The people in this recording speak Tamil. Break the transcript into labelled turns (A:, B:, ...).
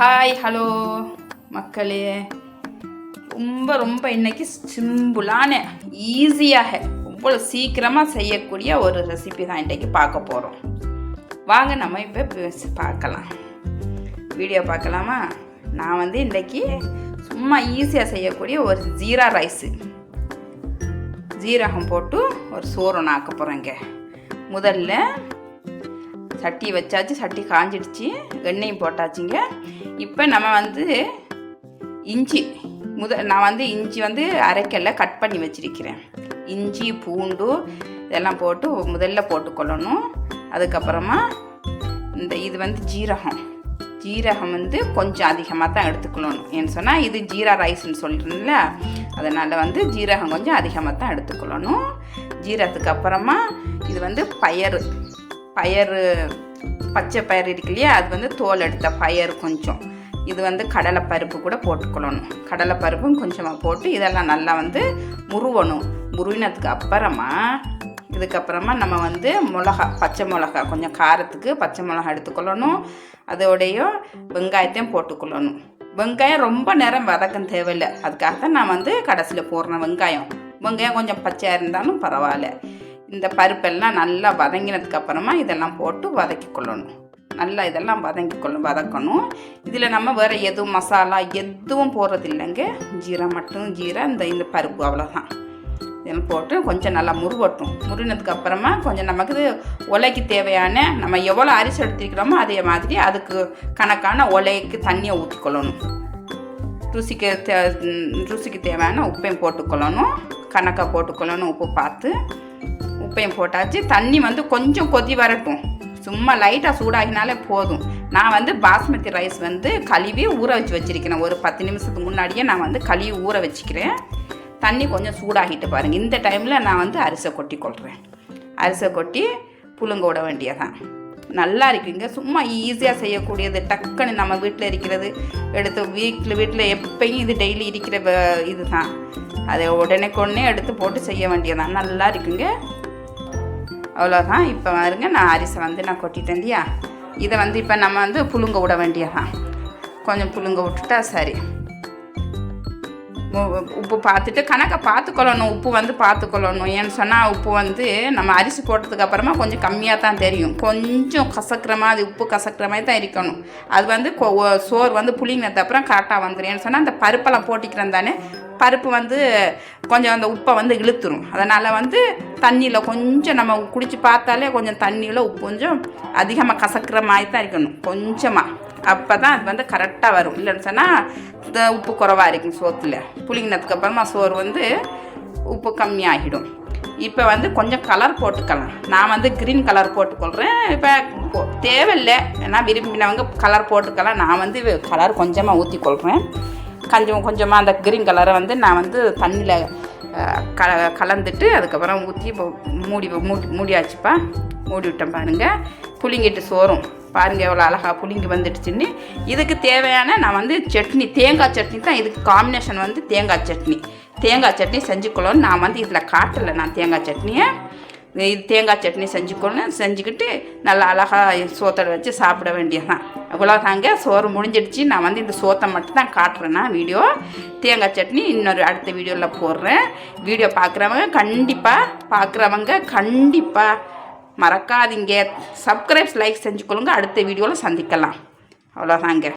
A: ஹாய் ஹலோ மக்களே, ரொம்ப இன்னைக்கு சிம்பிளான ஈஸியாக இவ்வளோ சீக்கிரமாக செய்யக்கூடிய ஒரு ரெசிபி தான் இன்றைக்கி பார்க்க போகிறோம். வாங்க நம்ம இப்போ பார்க்கலாம், வீடியோ பார்க்கலாமா? நான் இன்றைக்கி சும்மா ஈஸியாக செய்யக்கூடிய ஒரு ஜீரா ரைஸு, ஜீரகம் போட்டு ஒரு சோறு ஆக்க போகிறேங்க. முதல்ல சட்டி வச்சாச்சு, சட்டி காஞ்சிடுச்சு, எண்ணெயும் போட்டாச்சுங்க. இப்போ நம்ம இஞ்சி நான் இஞ்சி அரைக்கல்ல கட் பண்ணி வச்சிருக்கிறேன். இஞ்சி பூண்டு இதெல்லாம் போட்டு முதல்ல போட்டுக்கொள்ளணும். அதுக்கப்புறமா இது ஜீரகம் கொஞ்சம் அதிகமாக தான் எடுத்துக்கொள்ளணும். ஏன்னு சொன்னால் இது ஜீரா ரைஸ்ன்னு சொல்கிறேன்ல, அதனால் ஜீரகம் கொஞ்சம் அதிகமாக தான் எடுத்துக்கொள்ளணும். ஜீரகத்துக்கு அப்புறமா இது பயறு பச்சை பயிறு இருக்கு இல்லையா, அது தோல் எடுத்த பயிறு கொஞ்சம், இது கடலைப்பருப்பு கூட போட்டுக்கொள்ளணும். கடலைப்பருப்பும் கொஞ்சமாக போட்டு இதெல்லாம் நல்லா முருவணும். முருவினதுக்கு அப்புறமா இதுக்கப்புறமா நம்ம மிளகா, பச்சை மிளகா, கொஞ்சம் காரத்துக்கு பச்சை மிளகா எடுத்துக்கொள்ளணும். அதோடைய வெங்காயத்தையும் போட்டுக்கொள்ளணும். வெங்காயம் ரொம்ப நேரம் வதக்கம் தேவையில்லை, அதுக்காக தான் நான் கடைசியில் போடுறேன். வெங்காயம் கொஞ்சம் பச்சையாக இருந்தாலும் பரவாயில்ல. இந்த பருப்பெல்லாம் நல்லா வதங்கினதுக்கு அப்புறமா இதெல்லாம் போட்டு வதக்கிக்கொள்ளணும். நல்லா இதெல்லாம் வதக்கணும். இதில் நம்ம வேறு எதுவும் மசாலா எதுவும் போடுறது இல்லைங்க, ஜீரா இந்த பருப்பு அவ்வளோதான். இதெல்லாம் போட்டு கொஞ்சம் நல்லா முருவட்டும். முருவினதுக்கு அப்புறமா கொஞ்சம் நமக்கு உலைக்கு தேவையான, நம்ம எவ்வளோ அரிசி எடுத்துக்கிறோமோ அதே மாதிரி அதுக்கு கணக்கான உலைக்கு தண்ணியை ஊற்றிக்கொள்ளணும். ருசிக்கு தேவையான உப்பையும் போட்டுக்கொள்ளணும், கணக்காக போட்டுக்கொள்ளணும். உப்பு பார்த்து உப்பையும் போட்டாச்சு. தண்ணி கொஞ்சம் கொதி வரட்டும், சும்மா லைட்டாக சூடாகினாலே போதும். நான் பாஸ்மதி ரைஸ் கழுவி ஊற வச்சு வச்சுருக்கிறேன். ஒரு 10 நிமிஷத்துக்கு முன்னாடியே நான் கழுவி ஊற வச்சுக்கிறேன். தண்ணி கொஞ்சம் சூடாகிட்டு பாருங்கள். இந்த டைமில் நான் அரிசை கொட்டிக்கொள்கிறேன். அரிசை கொட்டி புழுங்க விட வேண்டியதான். நல்லா இருக்குங்க, சும்மா ஈஸியாக செய்யக்கூடியது. டக்குன்னு நம்ம வீட்டில் இருக்கிறது எடுத்து வீட்டில் எப்பயும் இது டெய்லி இருக்கிற இது தான், அதை உடனே எடுத்து போட்டு செய்ய வேண்டியதான். நல்லா இருக்குங்க, அவ்வளோதான். இப்போ பாருங்க, நான் அரிசை நான் கொட்டிட்டேன் இல்லையா, இதை இப்போ நம்ம புழுங்க விட வேண்டியதான். கொஞ்சம் புழுங்க விட்டுட்டா சரி. உப்பு பார்த்துட்டு கணக்காக பார்த்துக்கொள்ளணும். உப்பு பார்த்துக்கொள்ளணும். ஏன்னு சொன்னால் உப்பு நம்ம அரிசி போட்டதுக்கு அப்புறமா கொஞ்சம் கம்மியாக தான் தெரியும். கொஞ்சம் கசக்கிற மாதிரி, உப்பு கசக்கிற மாதிரி தான் இருக்கணும். அது சோறு புளிங்கினது அப்புறம் கரெக்டாக வந்துடும். ஏன்னு சொன்னால் அந்த பருப்பெல்லாம் போட்டிக்கிறேன் தானே, பருப்பு கொஞ்சம் அந்த உப்பை இழுத்துரும். அதனால் தண்ணியில் கொஞ்சம் நம்ம குடித்து பார்த்தாலே கொஞ்சம் தண்ணியில் உப்பு கொஞ்சம் அதிகமாக கசக்கிற மாதிரி தான் இருக்கணும், கொஞ்சமாக. அப்போ தான் அது கரெக்டாக வரும். இல்லைன்னு சொன்னால் உப்பு குறைவாக இருக்கும் சோத்தில். புளிங்கினதுக்கு அப்புறமா சோறு உப்பு கம்மியாகிடும். இப்போ கொஞ்சம் கலர் போட்டுக்கலாம். நான் க்ரீன் கலர் போட்டுக்கொள்கிறேன். இப்போ தேவையில்லை, ஏன்னா விரும்பினவங்க கலர் போட்டுக்கலாம். நான் கலர் கொஞ்சமாக ஊற்றிக்கொள்கிறேன். கொஞ்சமாக அந்த க்ரீன் கலரை நான் தண்ணியில் கலந்துட்டு அதுக்கப்புறம் ஊற்றி மூடியாச்சுப்பா. மூடி விட்டேன் பாருங்கள். புளிங்கிட்டு சோறும் பாருங்கள் எவ்வளோ அழகாக புளிங்கி வந்துடுச்சுன்னு. இதுக்கு தேவையான நான் சட்னி, தேங்காய் சட்னி தான் இதுக்கு காம்பினேஷன். தேங்காய் சட்னி செஞ்சுக்கொள்ளணும். நான் இதில் காட்டலை நான் தேங்காய் சட்னியை. இது தேங்காய் சட்னி செஞ்சுக்கிட்டு நல்லா அழகாக சோத்தோட வச்சு சாப்பிட வேண்டியதுதான். அவ்வளோதாங்க, சோறு முடிஞ்சிடுச்சு. நான் இந்த சோத்தை மட்டும் தான் காட்டுறேன்னா வீடியோ. தேங்காய் சட்னி இன்னொரு அடுத்த வீடியோவில் போடுறேன். வீடியோ பார்க்குறவங்க கண்டிப்பாக மறக்காதீங்க. சப்ஸ்கிரைப், லைக் செஞ்சுக்கொள்ளுங்க. அடுத்த வீடியோவில் சந்திக்கலாம். அவ்வளோதாங்க.